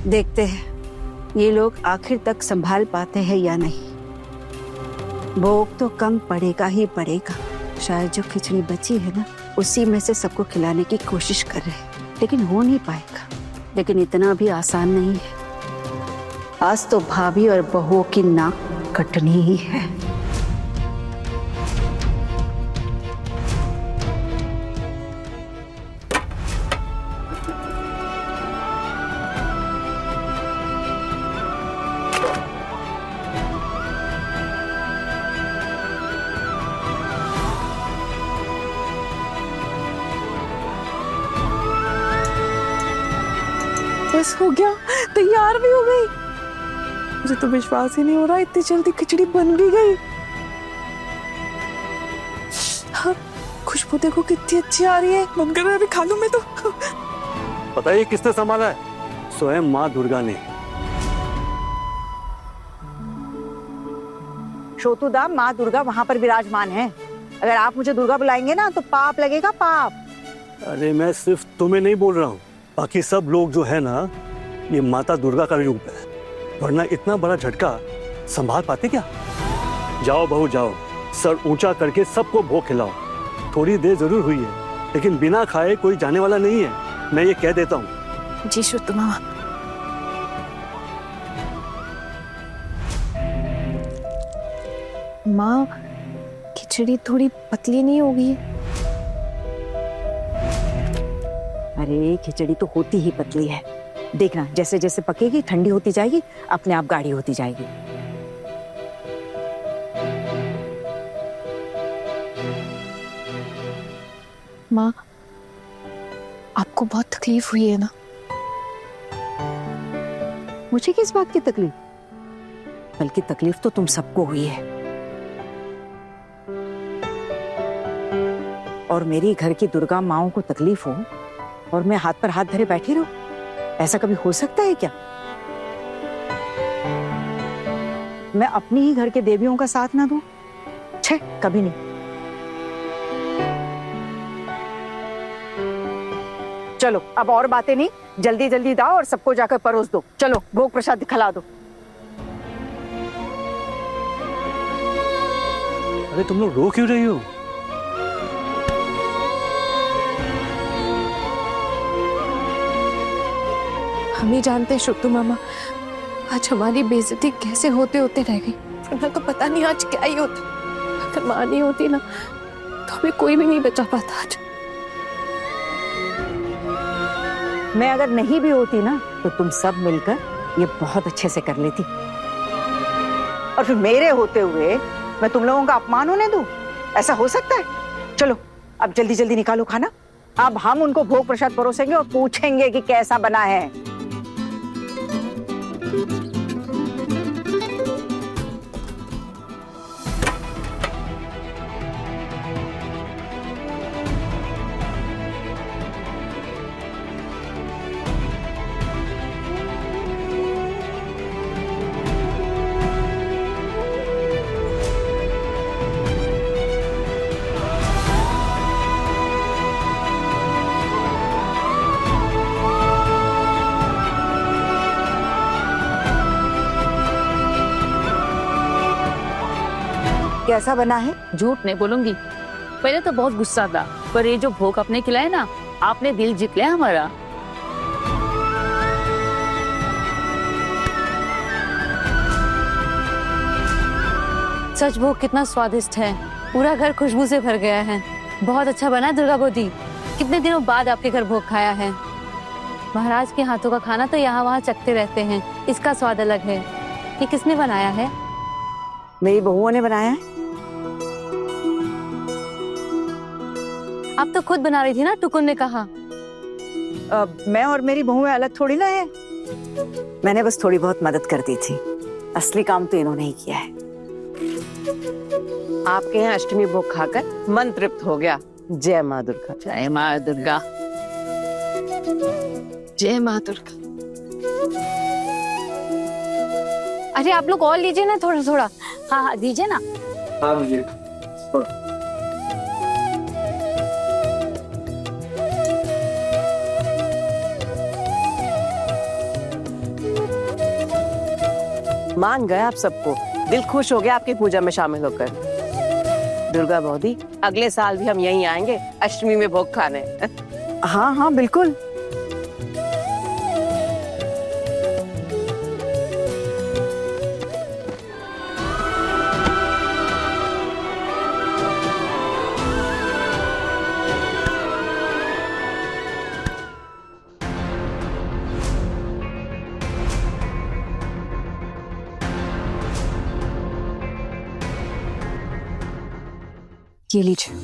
देखते हैं ये लोग आखिर तक संभाल पाते हैं या नहीं। भोग तो कम पड़ेगा ही पड़ेगा। शायद जो खिचड़ी बची है ना, उसी में से सबको खिलाने की कोशिश कर रहे हैं, लेकिन हो नहीं पाएगा। लेकिन इतना भी आसान नहीं है। आज तो भाभी और बहुओं की नाक कटनी ही है। बस हो गया, तैयार भी हो गई। मुझे तो विश्वास ही नहीं हो रहा इतनी जल्दी खिचड़ी बन भी गई। हाँ, खुशबू देखो कितनी अच्छी आ रही है। मन कर रहा है अभी खा लूं मैं तो। पता है ये किसने संभाला है? स्वयं माँ दुर्गा ने। शोतुदा, माँ दुर्गा वहां पर विराजमान है। अगर आप मुझे दुर्गा बुलाएंगे ना तो पाप लगेगा, पाप। अरे मैं सिर्फ तुम्हें नहीं बोल रहा हूँ, बाकी सब लोग जो है ना, ये माता दुर्गा का रूप है, वरना इतना बड़ा झटका संभाल पाते क्या? जाओ बहू जाओ, सर ऊंचा करके सबको भोग खिलाओ। थोड़ी देर जरूर हुई है, लेकिन बिना खाए कोई जाने वाला नहीं है, मैं ये कह देता हूँ। जी शुद्ध मामा। माँ, खिचड़ी थोड़ी पतली नहीं होगी? अरे खिचड़ी तो होती ही पतली है, देखना जैसे जैसे पकेगी ठंडी होती जाएगी, अपने आप गाढ़ी होती जाएगी। माँ, आपको बहुत तकलीफ हुई है ना? मुझे किस बात की तकलीफ? बल्कि तकलीफ तो तुम सबको हुई है। और मेरी घर की दुर्गा माओं को तकलीफ हो और मैं हाथ पर हाथ धरे बैठी रहूं, ऐसा कभी हो सकता है क्या? मैं अपनी ही घर के देवियों का साथ ना दूं? छे, कभी नहीं। चलो अब और बातें नहीं, जल्दी जल्दी दाओ और सबको जाकर परोस दो। चलो भोग प्रसाद खिला दो। अरे तुम लोग रो क्यों रही हो? हम ही जानते हैं शुक्तु मामा, आज हमारी बेइज्जती कैसे होते होते रह गई, वरना तो पता नहीं आज क्या ही होता। अगर माँ नहीं होती ना तो हमें कोई भी नहीं बचा पाता आज। मैं अगर नहीं भी होती ना तो तुम सब मिलकर ये बहुत अच्छे से कर लेती, और फिर मेरे होते हुए मैं तुम लोगों का अपमान होने दूं? ऐसा हो सकता है? चलो अब जल्दी जल्दी निकालो खाना, अब हम उनको भोग प्रसाद परोसेंगे और पूछेंगे कि कैसा बना है। कैसा बना है? झूठ नहीं बोलूंगी, पहले तो बहुत गुस्सा था, पर ये जो भोग आपने खिलाया ना, आपने दिल जीत लिया हमारा। सच भोग कितना स्वादिष्ट है, पूरा घर खुशबू से भर गया है। बहुत अच्छा बना दुर्गा बोधी, कितने दिनों बाद आपके घर भोग खाया है। महाराज के हाथों का खाना तो यहाँ वहाँ चखते रहते हैं, इसका स्वाद अलग है। ये किसने बनाया है? मेरी बहुओं ने बनाया है। आप तो खुद बना रही थी ना, टुकुन ने कहा। मैं और मेरी बहुएं अलग थोड़ी ना है, मैंने बस थोड़ी बहुत मदद कर दी थी, असली काम तो इन्होंने ही किया है। आपके यहाँ अष्टमी भोग खाकर मन तृप्त हो गया। जय माँ दुर्गा। जय माँ दुर्गा। जय माँ दुर्गा। अरे आप लोग और लीजिए ना थोड़ा थोड़ा। हाँ हाँ दीजिए ना। हाँ मुझे मान गए आप सबको, दिल खुश हो गया आपकी पूजा में शामिल होकर। दुर्गा बौदी, अगले साल भी हम यहीं आएंगे अष्टमी में भोग खाने। हाँ हाँ बिल्कुल। ये लीजिए।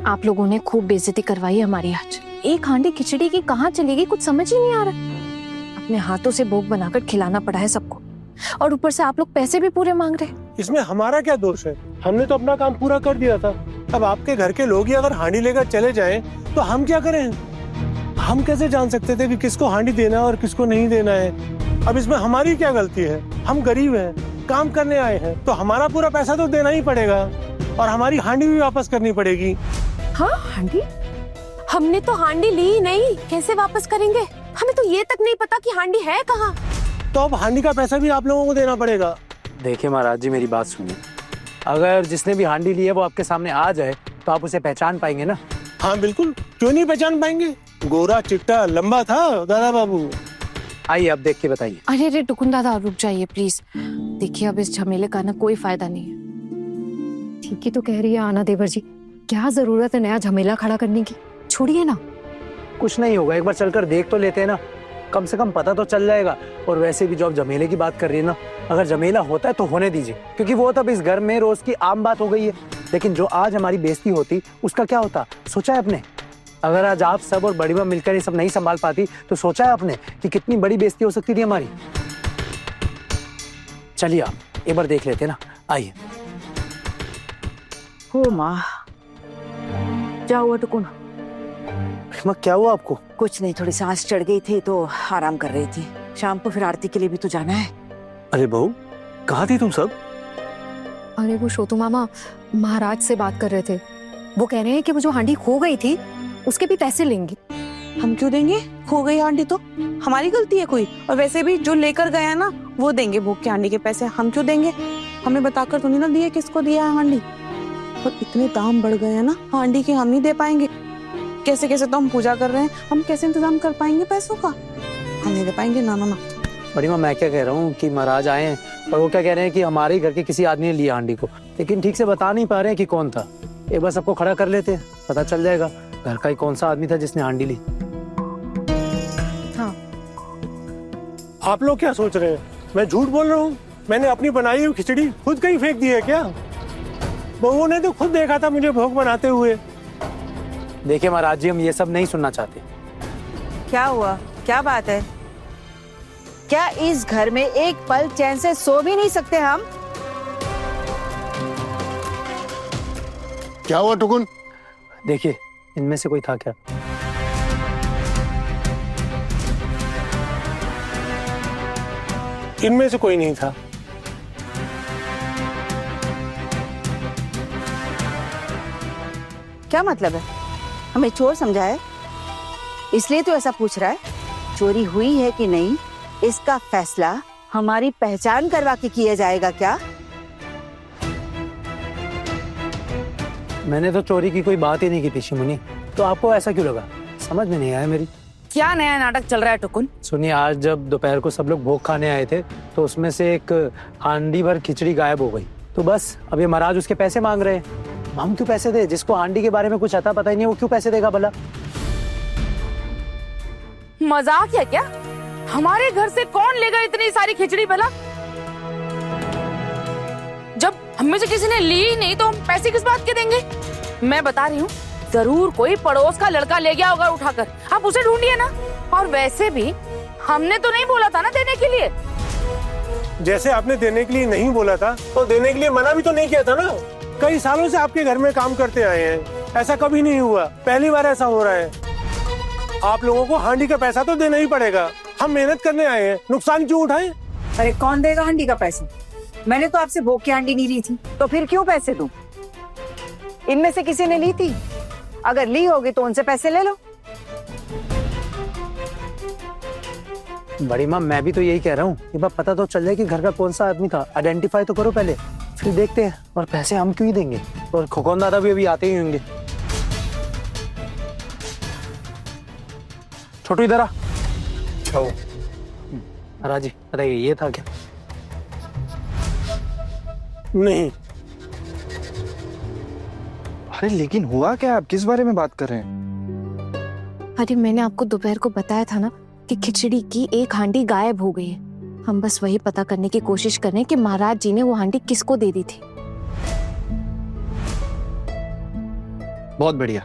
आप लोगों ने खूब बेइज्जती करवाई हमारी आज, एक हांडी खिचड़ी की कहाँ चलेगी, कुछ समझ ही नहीं आ रहा। अपने हाथों से भोग बनाकर खिलाना पड़ा है सबको, और ऊपर से आप लोग पैसे भी पूरे मांग रहे हैं। इसमें हमारा क्या दोष है? हमने तो अपना काम पूरा कर दिया था। अब आपके घर के लोग ही अगर हांडी लेकर चले जाएं, तो हम क्या करें? हम कैसे जान सकते थे कि किसको हांडी देना है और किसको नहीं देना है? अब इसमें हमारी क्या गलती है? हम गरीब हैं, काम करने आए हैं, तो हमारा पूरा पैसा तो देना ही पड़ेगा और हमारी हांडी भी वापस करनी पड़ेगी। हाँ, हांडी? हमने तो हांडी ली ही नहीं, कैसे वापस करेंगे? हमें तो ये तक नहीं पता कि हांडी है कहाँ। तो अब हांडी का पैसा भी आप लोगों को देना पड़ेगा। देखिए महाराज जी, मेरी बात सुनिए। अगर जिसने भी हांडी ली है वो आपके सामने आ जाए तो आप उसे पहचान पाएंगे ना? हाँ बिल्कुल, क्यों नहीं पहचान पाएंगे? गोरा चिट्टा लंबा था दादा बाबू। आइए अब देख के बताइए। अरे अरे टुकुन दादा, रुक जाइए प्लीज। देखिए अब इस झमेले का ना कोई फायदा नहीं है। ठीक ही तो कह रही है आना देवर जी, क्या जरूरत है नया झमेला खड़ा करने की? छोड़िए ना। कुछ नहीं होगा, एक बार चलकर देख तो लेते हैं ना, कम से कम पता तो चल जाएगा। और वैसे भी जो आप झमेले की बात कर रही है ना, अगर झमेला होता है तो होने दीजिए, क्योंकि वो तब इस घर में रोज की आम बात हो गई है। लेकिन जो आज हमारी बेइज्जती होती उसका क्या होता, सोचा है आपने? अगर आज आप सब और बड़ी माँ मिलकर ये सब नहीं संभाल पाती तो सोचा है आपने कि कितनी बड़ी बेइज्जती हो सकती थी हमारी? चलिए आप एक बार देख लेते हैं ना, आइए। हो माँ, क्या हुआ टुकुन? क्या हुआ आपको? कुछ नहीं, थोड़ी सांस चढ़ गई थी तो आराम कर रही थी। शाम को फिर आरती के लिए भी तो जाना है। अरे बहू, कहाँ थी तुम सब? अरे वो छोटू मामा महाराज से बात कर रहे थे। वो कह रहे हैं कि वो जो हांडी खो गई थी उसके भी पैसे लेंगे। हम क्यों देंगे? खो गई हांडी तो हमारी गलती है कोई? और वैसे भी जो लेकर गया ना वो देंगे भोग की हांडी के पैसे, हम क्यों देंगे? हमें बताकर तो नहीं ना दिए किसको दिया है हांडी। और इतने दाम बढ़ गए हैं ना हांडी के, हम नहीं दे पाएंगे। कैसे कैसे तो हम पूजा कर रहे हैं, हम कैसे इंतजाम कर पाएंगे पैसों का? हम नहीं दे पाएंगे। ना ना ना। बड़ी माँ, मैं क्या कह रहा हूँ कि महाराज आए हैं और वो क्या कह रहे हैं कि हमारे घर के किसी आदमी ने लिया हांडी को, लेकिन ठीक से बता नहीं पा रहे हैं कि कौन था। एक बार सबको खड़ा कर लेते हैं, पता चल जाएगा घर का ही कौन सा आदमी था जिसने हांडी ली। हाँ। आप लोग क्या सोच रहे हैं? मैं झूठ बोल रहा हूँ? मैंने अपनी बनाई हुई खिचड़ी खुद कहीं फेंक दी है क्या? बहू ने तो खुद देखा था मुझे भोग बनाते हुए। देखिए महाराज जी, हम ये सब नहीं सुनना चाहते। क्या हुआ? क्या बात है? क्या इस घर में एक पल चैन से सो भी नहीं सकते हम? क्या हुआ टुकुन? देखिए, इनमें से कोई था क्या? इनमें से कोई नहीं था। क्या मतलब है? हमें चोर समझा है, इसलिए तो ऐसा पूछ रहा है? चोरी हुई है कि नहीं इसका फैसला हमारी पहचान करवा के किया जाएगा क्या? मैंने तो चोरी की कोई बात ही नहीं की थी शिमुनी, तो आपको ऐसा क्यों लगा? समझ में नहीं आया मेरी। क्या नया नाटक चल रहा है टुकुन? सुनिए, आज जब दोपहर को सब लोग भोग खाने आए थे तो उसमें से एक हांडी भर खिचड़ी गायब हो गई। तो बस अब ये महाराज उसके पैसे मांग रहे हैं। हम क्यों पैसे दे? जिसको हांडी के बारे में कुछ आता पता ही नहीं वो क्यों पैसे देगा भला? मजाक है क्या? हमारे घर से कौन लेगा इतनी सारी खिचड़ी भला? जब हम में से किसी ने ली ही नहीं तो हम पैसे किस बात के देंगे? मैं बता रही हूँ, जरूर कोई पड़ोस का लड़का ले गया होगा उठाकर, आप उसे ढूंढिए ना। और वैसे भी हमने तो नहीं बोला था ना देने के लिए। जैसे आपने देने के लिए नहीं बोला था तो देने के लिए मना भी तो नहीं किया था ना। कई सालों से आपके घर में काम करते आए हैं, ऐसा कभी नहीं हुआ, पहली बार ऐसा हो रहा है। आप लोगों को हांडी का पैसा तो देना ही पड़ेगा। हम मेहनत करने आए हैं, नुकसान क्यों उठाएं? अरे कौन देगा हांडी का पैसा? मैंने तो आपसे भोग की हांडी नहीं ली थी, तो फिर क्यों पैसे दूं? इनमें से किसी ने ली थी? अगर ली होगी तो उनसे पैसे ले लो। बड़ी माँ, मैं भी तो यही कह रहा हूँ, एक बार पता तो चल जाए कि घर का कौन सा आदमी था। आइडेंटिफाई तो करो पहले, फिर देखते हैं। और पैसे हम क्यों ही देंगे? और खुकौन दादा भी अभी आते ही होंगे। छोटू इधर आ। महाराज जी बताइए, ये था क्या? नहीं। अरे लेकिन हुआ क्या? आप किस बारे में बात कर रहे हैं? अरे मैंने आपको दोपहर को बताया था ना कि खिचड़ी की एक हांडी गायब हो गई है। हम बस वही पता करने की कोशिश कर रहे हैं कि महाराज जी ने वो हांडी किसको दे दी थी। बहुत बढ़िया।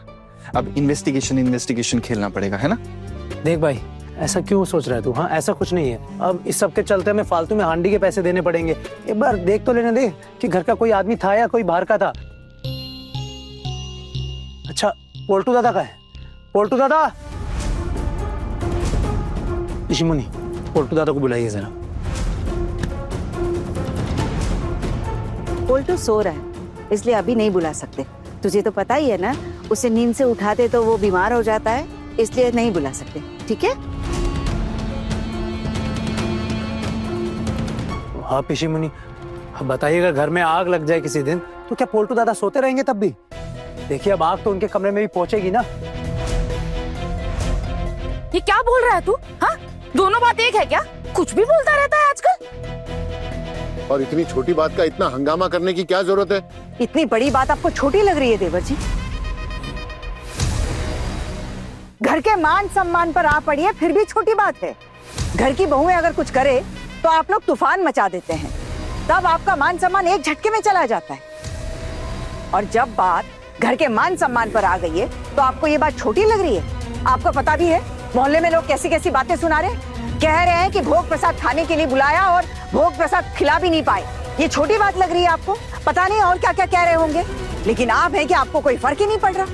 अब इन्वेस्टिगेशन खेलना पड़ेगा, है ना? देख भाई, ऐसा क्यों सोच रहा है तू? हाँ, ऐसा कुछ नहीं है। अब इस सब के चलते हमें फालतू में हांडी के पैसे देने पड़ेंगे। एक बार देख तो लेने दे कि घर का कोई आदमी था या कोई बाहर का था। अच्छा, पोल्टू दादा का है? पोल्टू दादा, ऋषि मुनि, पोल्टू दादा को बुलाइए जरा। पोल्टू सो रहा है, इसलिए अभी नहीं बुला सकते। तुझे तो पता ही है ना, उसे नींद से उठाते तो वो बीमार हो जाता है, इसलिए नहीं बुला सकते। ठीक है? हाँ पिशी मुनि, बताइएगा घर में आग लग जाए किसी दिन तो क्या पोल्टू दादा सोते रहेंगे तब भी? देखिए, अब आग तो उनके कमरे में भी पहुंचेगी ना। ये क्या बोल रहा है तू? हाँ, दोनों बात एक है क्या? कुछ भी बोलता रहता है आजकल। और इतनी छोटी बात का इतना हंगामा करने की क्या जरूरत है? इतनी बड़ी बात आपको छोटी लग रही है देवर जी? घर के मान सम्मान पर आ पड़ी है, फिर भी छोटी बात है। घर की बहुएं अगर कुछ करे तो आप लोग तूफान मचा देते हैं, तब आपका मान सम्मान एक झटके में चला जाता है। और जब बात घर के मान सम्मान पर आ गई है तो आपको ये बात छोटी लग रही है। आपको पता भी है मोहल्ले में लोग कैसी कैसी बातें सुना रहे हैं, कह रहे हैं कि भोग प्रसाद खाने के लिए बुलाया और भोग प्रसाद खिला भी नहीं पाए। ये छोटी बात लग रही है आपको? पता नहीं और क्या क्या कह रहे होंगे, लेकिन आप है कि आपको कोई फर्क ही नहीं पड़ रहा।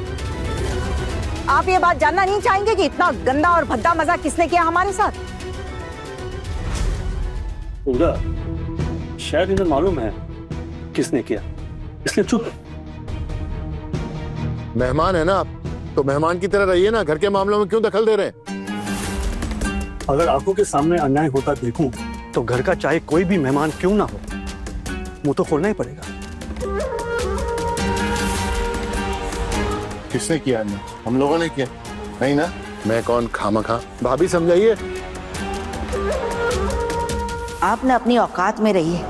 आप ये बात जानना नहीं चाहेंगे कि इतना गंदा और भद्दा मजाक किसने किया हमारे साथ? पूजा, शायद इन्हें मालूम है किसने किया, इसलिए चुप। मेहमान है ना आप, तो मेहमान की तरह रहिए ना, घर के मामलों में क्यों दखल दे रहे हैं? अगर आंखों के सामने अन्याय होता देखूं तो घर का चाहे कोई भी मेहमान क्यों ना हो, मुंह तो खोलना ही पड़ेगा। किसने किया? हम लोगों ने किया नहीं ना? मैं कौन खामखा? भाभी समझाइए। आप ना अपनी औकात में रहिए।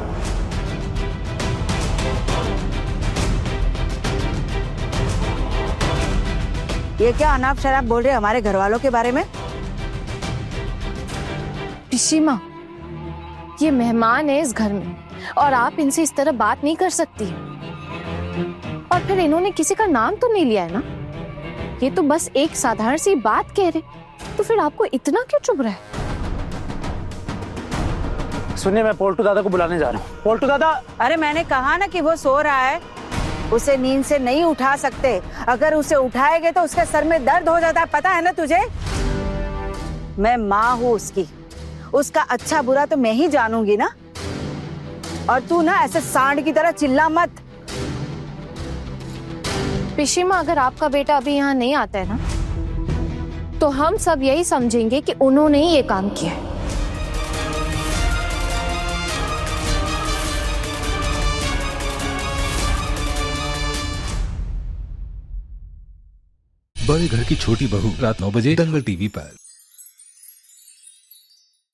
ये क्या अनाप शराब बोल रहे हमारे घर वालों के बारे में? पिशी माँ, ये मेहमान है इस घर में और आप इनसे इस तरह बात नहीं कर सकती। और फिर इन्होंने किसी का नाम तो नहीं लिया है ना, ये तो बस एक साधारण सी बात कह रहे, तो फिर आपको इतना क्यों चुभ रहा है? सुनिए, मैं पोल्टू दादा को बुलाने जा रहा हूँ। पोल्टू दादा! अरे मैंने कहा ना कि वो सो रहा है, उसे नींद से नहीं उठा सकते। अगर उसे उठाएंगे तो उसके सर में दर्द हो जाता है, पता है ना तुझे? मैं माँ हूँ उसकी, उसका अच्छा बुरा तो मैं ही जानूंगी ना। और तू ना ऐसे सांड की तरह चिल्ला मत। पिशी माँ, अगर आपका बेटा अभी यहाँ नहीं आता है ना, तो हम सब यही समझेंगे कि उन्होंने ही ये काम किया है। बड़े घर की छोटी बहू, रात 9 बजे दंगल टीवी पर।